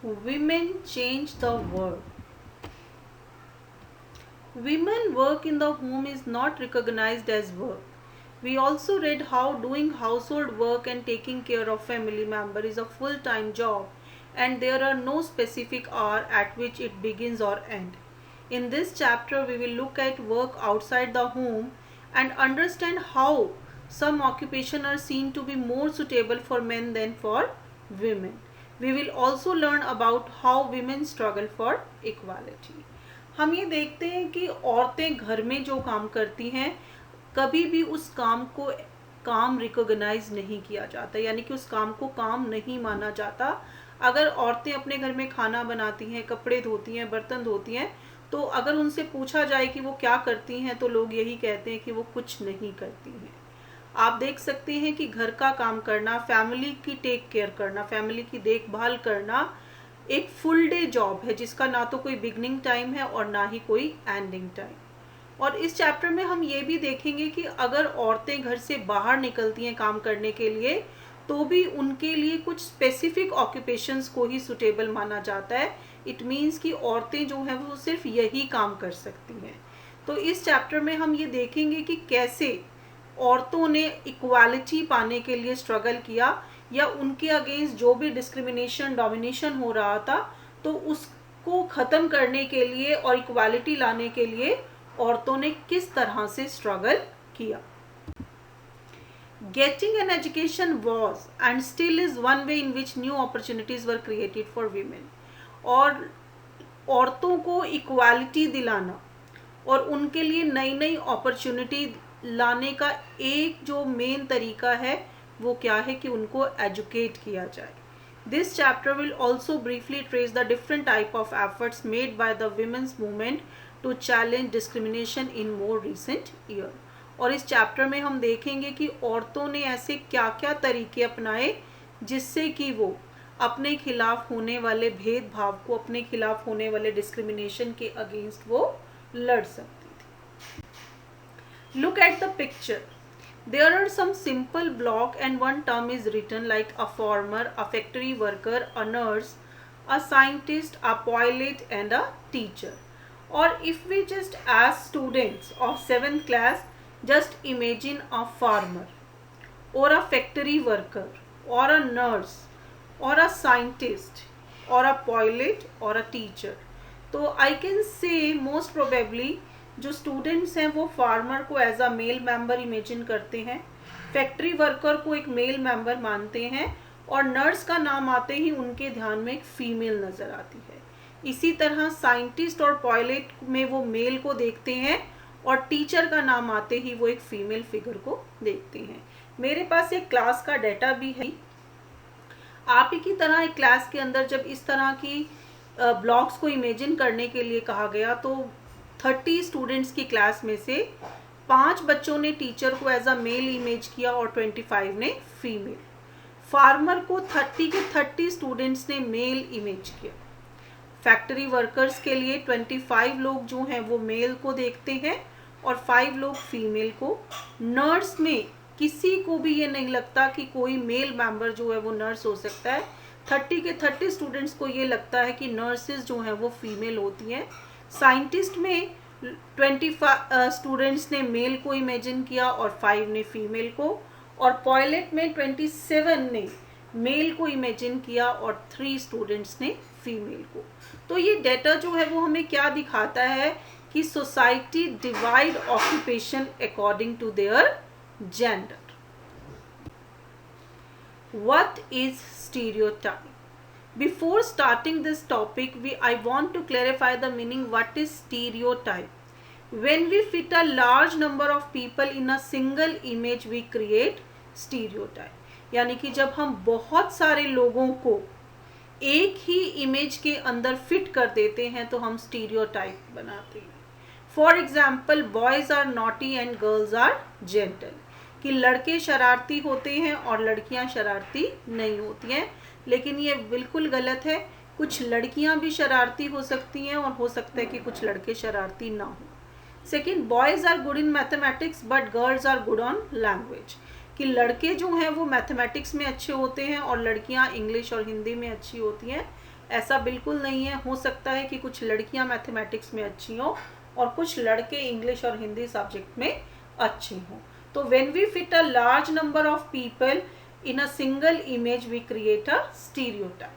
Women change the world. Women work in the home is not recognized as work. We also read how doing household work and taking care of family member is a full-time job and there are no specific hour at which it begins or ends. In this chapter we will look at work outside the home and understand how some occupations are seen to be more suitable for men than for women. We will also learn about how women struggle for equality. हम ये देखते हैं कि औरतें घर में जो काम करती हैं कभी भी उस काम को काम रिकॉग्नाइज नहीं किया जाता, यानी कि उस काम को काम नहीं माना जाता। अगर औरतें अपने घर में खाना बनाती हैं, कपड़े धोती हैं, बर्तन धोती हैं, तो अगर उनसे पूछा जाए कि वो क्या करती हैं तो लोग यही कहते हैं कि वो कुछ नहीं करती हैं। आप देख सकते हैं कि घर का काम करना, फैमिली की टेक केयर करना, फैमिली की देखभाल करना एक फुल डे जॉब है जिसका ना तो कोई बिगनिंग टाइम है और ना ही कोई एंडिंग टाइम। और इस चैप्टर में हम ये भी देखेंगे कि अगर औरतें घर से बाहर निकलती हैं काम करने के लिए तो भी उनके लिए कुछ स्पेसिफिक ऑक्यूपेशंस को ही सुटेबल माना जाता है। इट मीन्स कि औरतें जो हैं वो सिर्फ यही काम कर सकती हैं। तो इस चैप्टर में हम ये देखेंगे कि कैसे औरतों ने इक्वालिटी पाने के लिए स्ट्रगल किया या उनके अगेंस्ट जो भी डिस्क्रिमिनेशन डोमिनेशन हो रहा था तो उसको ख़त्म करने के लिए और इक्वालिटी लाने के लिए औरतों ने किस तरह से स्ट्रगल किया। Getting an education was and still is one way in which new opportunities were created for women. और औरतों को इक्वालिटी दिलाना और उनके लिए नई नई अपॉर्चुनिटी लाने का एक जो मेन तरीका है वो क्या है कि उनको एजुकेट किया जाए। This chapter will also briefly trace the different type of efforts made by the women's movement to challenge discrimination in more recent year. और इस चैप्टर में हम देखेंगे कि औरतों ने ऐसे क्या क्या तरीके अपनाए जिससे कि वो अपने खिलाफ होने वाले भेदभाव को, अपने खिलाफ होने वाले डिस्क्रिमिनेशन के अगेंस्ट वो लड़ सकती थी। Look at the picture. There are some simple block and one term is written like a farmer, a factory worker, a nurse, a scientist, a pilot and a teacher. Or if we just ask students of 7th class, just imagine a farmer or a factory worker or a nurse or a scientist or a pilot or a teacher. तो I can say most probably जो students हैं वो farmer को as a male member imagine करते हैं, factory worker को एक male member मानते हैं और नर्स का नाम आते ही उनके ध्यान में एक फीमेल नज़र आती है। इसी तरह साइंटिस्ट और पायलट में वो मेल को देखते हैं और टीचर का नाम आते ही वो एक फीमेल फिगर को देखते हैं। मेरे पास एक क्लास का डाटा भी है। आप ही की तरह एक क्लास के अंदर जब इस तरह की ब्लॉक्स को इमेजिन करने के लिए कहा गया तो 30 स्टूडेंट्स की क्लास में से 5 बच्चों ने टीचर को एज अ मेल इमेज किया और 25 ने फीमेल। फार्मर को 30 के 30 स्टूडेंट्स ने मेल इमेज किया। फैक्ट्री वर्कर्स के लिए 25 लोग जो हैं वो मेल को देखते हैं और 5 लोग फीमेल को। नर्स में किसी को भी ये नहीं लगता कि कोई मेल मेंबर जो है वो नर्स हो सकता है। 30 के 30 स्टूडेंट्स को ये लगता है कि नर्सेज जो हैं वो फीमेल होती हैं। साइंटिस्ट में 25 स्टूडेंट्स ने मेल को इमेजिन किया और 5 ने फीमेल को। और पायलट में 27 ने मेल को इमेजिन किया और 3 स्टूडेंट्स ने फीमेल को। तो ये डेटा जो है वो हमें क्या दिखाता है कि society divide occupation according to their gender. What is stereotype? Before starting this topic, I want to clarify the meaning what is stereotype. When we fit a large number of people in a single image, we create stereotype. यानी कि जब हम बहुत सारे लोगों को एक ही image के अंदर फिट कर देते हैं तो हम स्टीरियोटाइप बनाते हैं। For example, boys are naughty and girls are gentle, कि लड़के शरारती होते हैं और लड़कियां शरारती नहीं होती हैं। लेकिन ये बिल्कुल गलत है। कुछ लड़कियां भी शरारती हो सकती हैं और हो सकता है कि कुछ लड़के शरारती ना हो। Second, boys are good in mathematics but girls are good on language, कि लड़के जो हैं वो मैथमेटिक्स में अच्छे होते हैं और लड़कियां इंग्लिश और हिंदी में अच्छी होती हैं। ऐसा बिल्कुल नहीं है। हो सकता है कि कुछ लड़कियां मैथमेटिक्स में अच्छी हों और कुछ लड़के इंग्लिश और हिंदी सब्जेक्ट में अच्छे हों। तो when we fit a large number of people in a single image, we create a stereotype.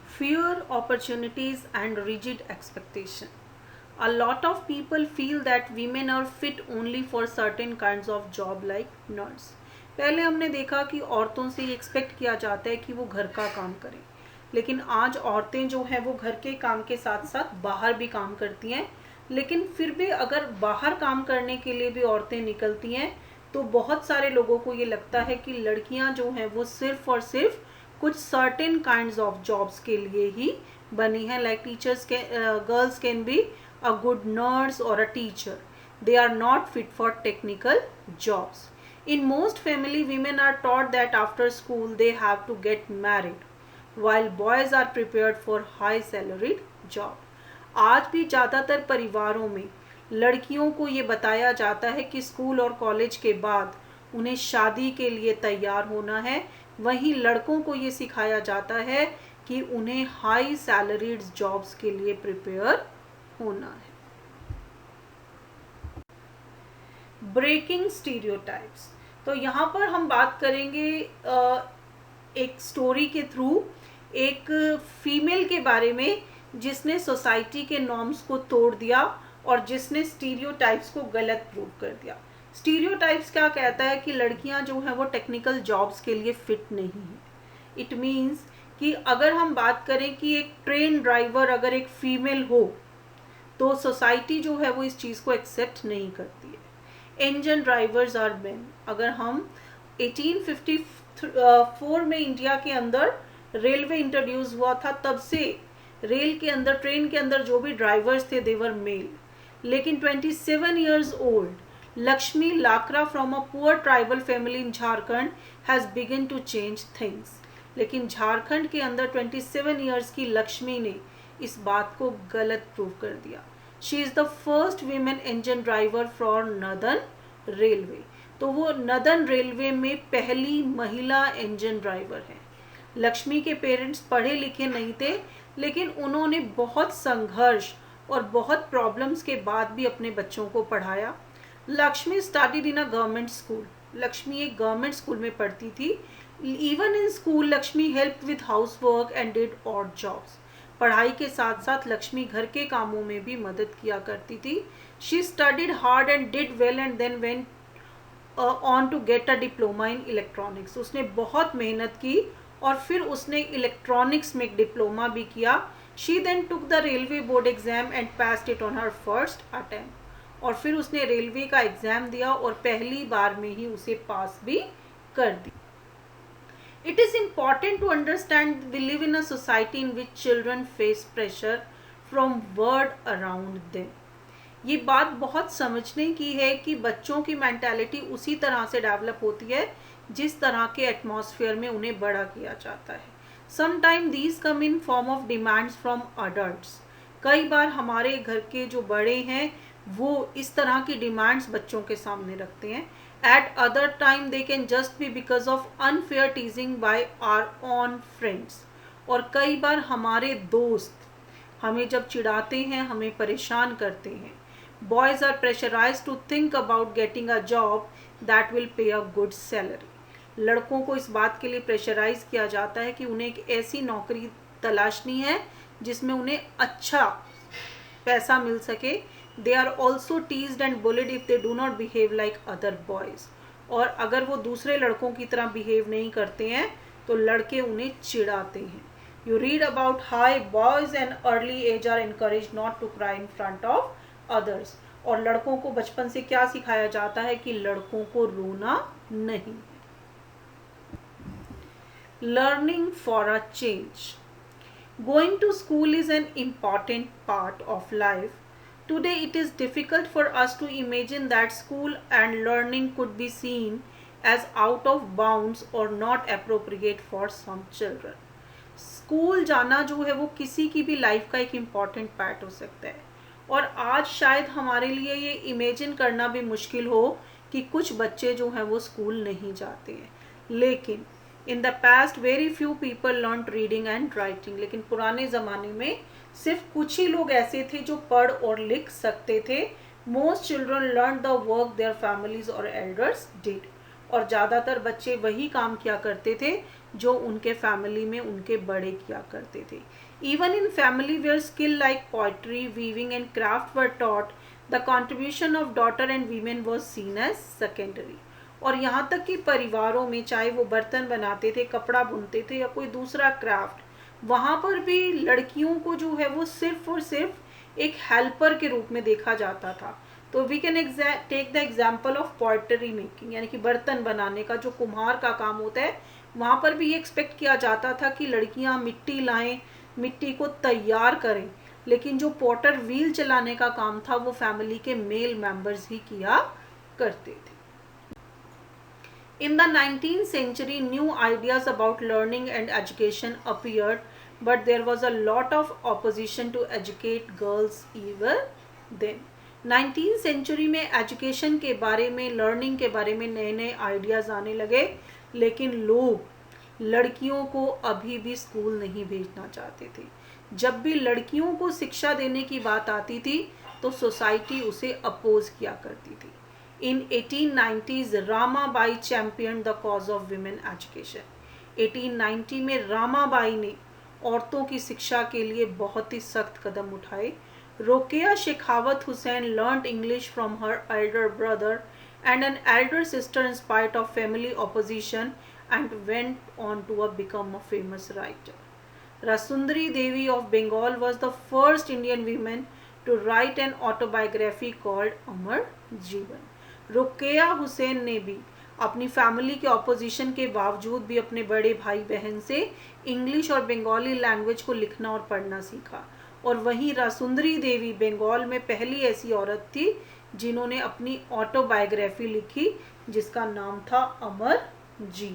Fear, opportunities and rigid expectation. A lot of people feel that women are fit only for certain kinds of job like nurse. पहले हमने देखा कि औरतों से ये expect किया जाता है कि वो घर का काम करें, लेकिन आज औरतें जो हैं वो घर के काम के साथ साथ बाहर भी काम करती हैं। लेकिन फिर भी अगर बाहर काम करने के लिए भी औरतें निकलती हैं तो बहुत सारे लोगों को ये लगता है कि लड़कियां जो हैं वो सिर्फ और सिर्फ कुछ सर्टेन काइंड्स ऑफ जॉब्स के लिए ही बनी हैं। लाइक टीचर्स के girls can be a good nurse or a teacher. They are not fit for technical jobs. In most family, women are taught that after school they have to get married, while boys are prepared for high salaried job. आज भी ज़्यादातर परिवारों में लड़कियों को ये बताया जाता है कि स्कूल और कॉलेज के बाद उन्हें शादी के लिए तैयार होना है, वहीं लड़कों को ये सिखाया जाता है कि उन्हें हाई सैलरीड जॉब्स के लिए प्रिपेयर होना है। Breaking stereotypes. तो यहाँ पर हम बात करेंगे एक स्टोरी के थ्रू एक फीमेल के बारे में जिसने सोसाइटी के नॉर्म्स को तोड़ दिया और जिसने स्टीरियोटाइप्स को गलत प्रूव कर दिया। स्टीरियोटाइप्स क्या कहता है कि लड़कियां जो हैं वो टेक्निकल जॉब्स के लिए फिट नहीं है। इट मीन्स कि अगर हम बात करें कि एक ट्रेन ड्राइवर अगर एक फीमेल हो तो सोसाइटी जो है वो इस चीज़ को एक्सेप्ट नहीं करती है। Engine drivers are men. अगर हम 1854 में इंडिया के अंदर रेलवे इंट्रोड्यूस हुआ था, तब से रेल के अंदर, ट्रेन के अंदर जो भी ड्राइवर्स थे देवर मेल। लेकिन 27 years old Lakshmi Lakra from a poor tribal family in Jharkhand has begun to change things. लेकिन झारखंड के अंदर 27 years की लक्ष्मी ने इस बात को गलत प्रूव कर दिया। She is the first women engine driver for northern railway. तो वो नदर्न रेलवे में पहली महिला इंजन ड्राइवर है। लक्ष्मी के पेरेंट्स पढ़े लिखे नहीं थे, लेकिन उन्होंने बहुत संघर्ष और बहुत प्रॉब्लम्स के बाद भी अपने बच्चों को पढ़ाया। Lakshmi studied in a government school. Lakshmi एक गवर्नमेंट स्कूल में पढ़ती थी। Even in school Lakshmi help with house work and did odd jobs. पढ़ाई के साथ साथ लक्ष्मी घर के कामों में भी मदद किया करती थी। She studied hard and did well and then went on to get a diploma in electronics. उसने बहुत मेहनत की और फिर उसने इलेक्ट्रॉनिक्स में एक डिप्लोमा भी किया। She then took the railway board exam and passed it on her first attempt. और फिर उसने रेलवे का एग्जाम दिया और पहली बार में ही उसे पास भी कर दी। It is important to understand we live in a society in which children face pressure from world around them. ये बात बहुत समझने की है कि बच्चों की मेंटालिटी उसी तरह से डेवलप होती है जिस तरह के एटमॉस्फेयर में उन्हें बड़ा किया जाता है। Sometimes these come in form of demands from adults. कई बार हमारे घर के जो बड़े हैं वो इस तरह की डिमांड्स बच्चों के सामने रखते हैं। At other time they can just be because of unfair teasing by our own friends. और कई बार हमारे दोस्त हमें जब चिढ़ाते हैं, हमें परेशान करते हैं। Boys are pressurized to think about getting a job that will pay a good salary. लड़कों को इस बात के लिए प्रेशराइज किया जाता है कि उन्हें एक ऐसी नौकरी तलाशनी है जिसमें उन्हें अच्छा पैसा मिल सके। They are also teased and bullied if they do not behave like other boys. और अगर वो दूसरे लड़कों की तरह बिहेव नहीं करते हैं तो लड़के उन्हें चिढ़ाते हैं। You read about how boys and early age are encouraged not to cry in front of others. और लड़कों को बचपन से क्या सिखाया जाता है कि लड़कों को रोना नहीं। Learning for a change. Going to school is an important part of life. Today it is difficult for us to imagine that school and learning could be seen as out of bounds or not appropriate for some children. School जाना जो है वो किसी की भी life का एक important part हो सकता है और आज शायद हमारे लिए ये इमेजिन करना भी मुश्किल हो कि कुछ बच्चे जो हैं वो स्कूल नहीं जाते हैं। लेकिन in the past very few people learn reading and writing, लेकिन पुराने ज़माने में सिर्फ कुछ ही लोग ऐसे थे जो पढ़ और लिख सकते थे. Most children learn the work their families और एल्डर्स डिड, और ज़्यादातर बच्चे वही काम किया करते थे जो उनके फैमिली में उनके बड़े किया करते थे. Even in family where skill like poetry, weaving and craft were taught, the contribution of daughter and women was seen as secondary. और यहाँ तक कि परिवारों में चाहे वो बर्तन बनाते थे, कपड़ा बुनते थे या कोई दूसरा क्राफ्ट, वहाँ पर भी लड़कियों को जो है वो सिर्फ और सिर्फ एक हेल्पर के रूप में देखा जाता था. तो we can take the example of pottery making, यानी कि बर्तन बनाने का जो कुम्हार का काम होता है, वहाँ पर भी ये एक्सपेक्ट किया जाता था कि लड़कियाँ मिट्टी लाएं, मिट्टी को तैयार करें, लेकिन जो पॉटर व्हील चलाने का काम था वो फैमिली के मेल मेंबर्स ही किया करते थे. In the 19th century, new ideas about learning and education appeared, but there was a lot of opposition to educate girls even then. 19th century में एजुकेशन के बारे में, लर्निंग के बारे में नए नए आइडियाज़ आने लगे, लेकिन लोग लड़कियों को अभी भी स्कूल नहीं भेजना चाहते थे. जब भी लड़कियों को शिक्षा देने की बात आती थी तो सोसाइटी उसे अपोज किया करती थी. In 1890s, Ramabai championed the cause of women education. 1890 में रामाबाई ने औरतों की शिक्षा के लिए बहुत ही सख्त कदम उठाए. रोकेया Shekhawat Hussain learned English from her elder brother and an elder sister in spite of family opposition and went on to become a famous writer. Rasundari Devi of Bengal was the first Indian woman to write an autobiography called Amar Jeevan. रुकेया Hussain ने भी अपनी family के opposition के बावजूद भी अपने बड़े भाई बहन से इंग्लिश और बंगाली लैंग्वेज को लिखना और पढ़ना सीखा. और वहीं रासुंदरी देवी बंगाल में पहली ऐसी औरत थी जिन्होंने अपनी ऑटोबायोग्राफी लिखी जिसका नाम था अमर जीवन.